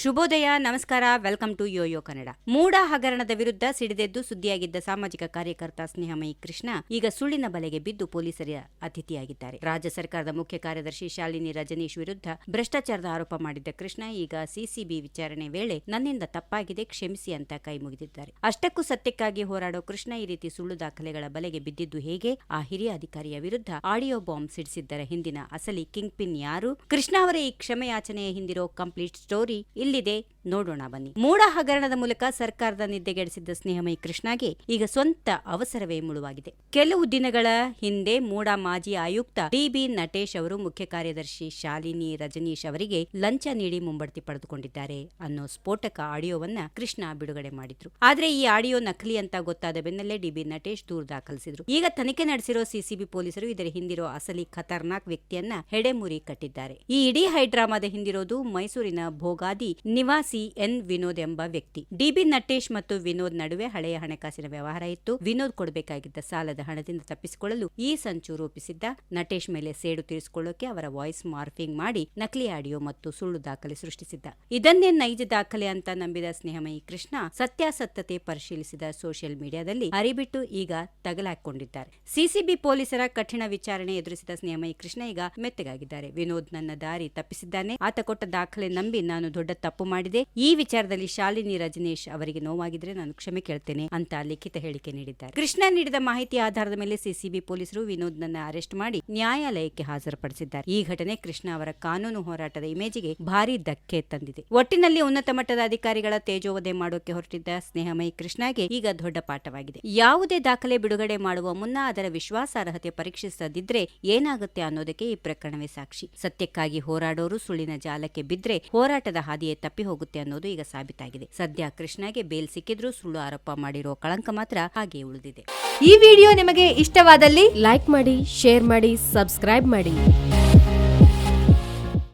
ಶುಭೋದಯ, ನಮಸ್ಕಾರ. Welcome to Yoyo Kannada. MUDA ಹಗರಣದ ವಿರುದ್ಧ ಸಿಡಿದೆದ್ದು ಸುದ್ದಿಯಾಗಿದ್ದ ಸಾಮಾಜಿಕ ಕಾರ್ಯಕರ್ತ ಸ್ನೇಹಮಯಿ ಕೃಷ್ಣ ಈಗ ಸುಳ್ಳಿನ ಬಲೆಗೆ ಬಿದ್ದು ಪೊಲೀಸರ ಅತಿಥಿಯಾಗಿದ್ದಾರೆ. ರಾಜ್ಯ ಸರ್ಕಾರದ ಮುಖ್ಯ ಕಾರ್ಯದರ್ಶಿ ಶಾಲಿನಿ ರಜನೀಶ್ ವಿರುದ್ಧ ಭ್ರಷ್ಟಾಚಾರದ ಆರೋಪ ಮಾಡಿದ್ದ ಕೃಷ್ಣ ಈಗ ಸಿಸಿಬಿ ವಿಚಾರಣೆ ವೇಳೆ ನನ್ನಿಂದ ತಪ್ಪಾಗಿದೆ, ಕ್ಷಮಿಸಿ ಅಂತ ಕೈ ಮುಗಿದಿದ್ದಾರೆ. ಅಷ್ಟಕ್ಕೂ ಸತ್ಯಕ್ಕಾಗಿ ಹೋರಾಡೋ ಕೃಷ್ಣ ಈ ರೀತಿ ಸುಳ್ಳು ದಾಖಲೆಗಳ ಬಲೆಗೆ ಬಿದ್ದಿದ್ದು ಹೇಗೆ? ಆ ಹಿರಿಯ ಅಧಿಕಾರಿಯ ವಿರುದ್ಧ ಆಡಿಯೋ ಬಾಂಬ್ ಸಿಡಿಸಿದ್ದರ ಹಿಂದಿನ ಅಸಲಿ ಕಿಂಗ್ ಪಿನ್ ಯಾರು? ಕೃಷ್ಣ ಅವರ ಈ ಕ್ಷಮೆಯಾಚನೆಯ ಹಿಂದಿರೋ ಕಂಪ್ಲೀಟ್ ಸ್ಟೋರಿ ಇಲ್ಲಿದೆ, ನೋಡೋಣ ಬನ್ನಿ. ಮೂಡ ಹಗರಣದ ಮೂಲಕ ಸರ್ಕಾರದ ನಿದ್ದೆಗೆಡಿಸಿದ್ದ ಸ್ನೇಹಮಯಿ ಕೃಷ್ಣಗೆ ಈಗ ಸ್ವಂತ ಅವಸರವೇ ಮುಳುವಾಗಿದೆ. ಕೆಲವು ದಿನಗಳ ಹಿಂದೆ ಮೂಡ ಮಾಜಿ ಆಯುಕ್ತ ಡಿ.ಬಿ. ನಟೇಶ್ ಅವರು ಮುಖ್ಯ ಕಾರ್ಯದರ್ಶಿ ಶಾಲಿನಿ ರಜನೀಶ್ ಅವರಿಗೆ ಲಂಚ ನೀಡಿ ಮುಂಬಡ್ತಿ ಪಡೆದುಕೊಂಡಿದ್ದಾರೆ ಅನ್ನೋ ಸ್ಫೋಟಕ ಆಡಿಯೋವನ್ನ ಕೃಷ್ಣ ಬಿಡುಗಡೆ ಮಾಡಿದ್ರು. ಆದ್ರೆ ಈ ಆಡಿಯೋ ನಕಲಿ ಅಂತ ಗೊತ್ತಾದ ಬೆನ್ನಲ್ಲೇ ಡಿ.ಬಿ. ನಟೇಶ್ ದೂರು ದಾಖಲಿಸಿದ್ರು. ಈಗ ತನಿಖೆ ನಡೆಸಿರೋ ಸಿಸಿಬಿ ಪೊಲೀಸರು ಇದರ ಹಿಂದಿರೋ ಅಸಲಿ ಖತರ್ನಾಕ್ ವ್ಯಕ್ತಿಯನ್ನ ಹೆಡೆಮುರಿ ಕಟ್ಟಿದ್ದಾರೆ. ಈ ಇಡೀ ಹೈಡ್ರಾಮಾದ ಹಿಂದಿರೋದು ಮೈಸೂರಿನ ಭೋಗಾದಿ ನಿವಾಸಿ ಎನ್ ವಿನೋದ್ ಎಂಬ ವ್ಯಕ್ತಿ. ಡಿ.ಬಿ. ನಟೇಶ್ ಮತ್ತು ವಿನೋದ್ ನಡುವೆ ಹಳೆಯ ಹಣಕಾಸಿನ ವ್ಯವಹಾರ ಇತ್ತು. ವಿನೋದ್ ಕೊಡಬೇಕಾಗಿದ್ದ ಸಾಲದ ಹಣದಿಂದ ತಪ್ಪಿಸಿಕೊಳ್ಳಲು ಈ ಸಂಚು ರೂಪಿಸಿದ್ದ. ನಟೇಶ್ ಮೇಲೆ ಸೇಡು ತೀರಿಸಿಕೊಳ್ಳೋಕೆ ಅವರ ವಾಯ್ಸ್ ಮಾರ್ಫಿಂಗ್ ಮಾಡಿ ನಕಲಿ ಆಡಿಯೋ ಮತ್ತು ಸುಳ್ಳು ದಾಖಲೆ ಸೃಷ್ಟಿಸಿದ್ದ. ಇದನ್ನೇ ನೈಜ ದಾಖಲೆ ಅಂತ ನಂಬಿದ ಸ್ನೇಹಮಯಿ ಕೃಷ್ಣ ಸತ್ಯಾಸತ್ಯತೆ ಪರಿಶೀಲಿಸಿದ ಸೋಷಿಯಲ್ ಮೀಡಿಯಾದಲ್ಲಿ ಹರಿಬಿಟ್ಟು ಈಗ ತಗಲಾಕೊಂಡಿದ್ದಾರೆ. ಸಿಸಿಬಿ ಪೊಲೀಸರ ಕಠಿಣ ವಿಚಾರಣೆ ಎದುರಿಸಿದ ಸ್ನೇಹಮಯಿ ಕೃಷ್ಣ ಈಗ ಮೆತ್ತಗಾಗಿದ್ದಾರೆ. ವಿನೋದ್ ನನ್ನ ದಾರಿ ತಪ್ಪಿಸಿದ್ದಾನೆ, ಆತ ಕೊಟ್ಟ ದಾಖಲೆ ನಂಬಿ ನಾನು ದೊಡ್ಡ ತಪ್ಪು ಮಾಡಿದೆ. ಈ ವಿಚಾರದಲ್ಲಿ ಶಾಲಿನಿ ರಜನೀಶ್ ಅವರಿಗೆ ನೋವಾಗಿದ್ರೆ ನಾನು ಕ್ಷಮೆ ಕೇಳ್ತೇನೆ ಅಂತ ಲಿಖಿತ ಹೇಳಿಕೆ ನೀಡಿದ್ದಾರೆ. ಕೃಷ್ಣ ನೀಡಿದ ಮಾಹಿತಿ ಆಧಾರದ ಮೇಲೆ ಸಿಸಿಬಿ ಪೊಲೀಸರು ವಿನೋದ್ ನನ್ನ ಅರೆಸ್ಟ್ ಮಾಡಿ ನ್ಯಾಯಾಲಯಕ್ಕೆ ಹಾಜರುಪಡಿಸಿದ್ದಾರೆ. ಈ ಘಟನೆ ಕೃಷ್ಣ ಅವರ ಕಾನೂನು ಹೋರಾಟದ ಇಮೇಜಿಗೆ ಭಾರಿ ಧಕ್ಕೆ ತಂದಿದೆ. ಒಟ್ಟಿನಲ್ಲಿ ಉನ್ನತ ಮಟ್ಟದ ಅಧಿಕಾರಿಗಳ ತೇಜೋವಧೆ ಮಾಡೋಕೆ ಹೊರಟಿದ್ದ ಸ್ನೇಹಮಯಿ ಕೃಷ್ಣಗೆ ಈಗ ದೊಡ್ಡ ಪಾಠವಾಗಿದೆ. ಯಾವುದೇ ದಾಖಲೆ ಬಿಡುಗಡೆ ಮಾಡುವ ಮುನ್ನ ಅದರ ವಿಶ್ವಾಸಾರ್ಹತೆ ಪರೀಕ್ಷಿಸದಿದ್ರೆ ಏನಾಗುತ್ತೆ ಅನ್ನೋದಕ್ಕೆ ಈ ಪ್ರಕರಣವೇ ಸಾಕ್ಷಿ. ಸತ್ಯಕ್ಕಾಗಿ ಹೋರಾಡೋರು ಸುಳ್ಳಿನ ಜಾಲಕ್ಕೆ ಬಿದ್ರೆ ಹೋರಾಟದ ಹಾದಿಯೇ ತಪ್ಪಿ ಹೋಗುತ್ತೆ ಅನ್ನೋದು ಈಗ ಸಾಬೀತಾಗಿದೆ. ಸದ್ಯ ಕೃಷ್ಣಗೆ ಬೇಲ್ ಸಿಕ್ಕಿದ್ರೂ ಸುಳ್ಳು ಆರೋಪ ಮಾಡಿರೋ ಕಳಂಕ ಮಾತ್ರ ಹಾಗೆ ಉಳಿದಿದೆ. ಈ ವಿಡಿಯೋ ನಿಮಗೆ ಇಷ್ಟವಾದಲ್ಲಿ ಲೈಕ್ ಮಾಡಿ, ಶೇರ್ ಮಾಡಿ, ಸಬ್ಸ್ಕ್ರೈಬ್ ಮಾಡಿ.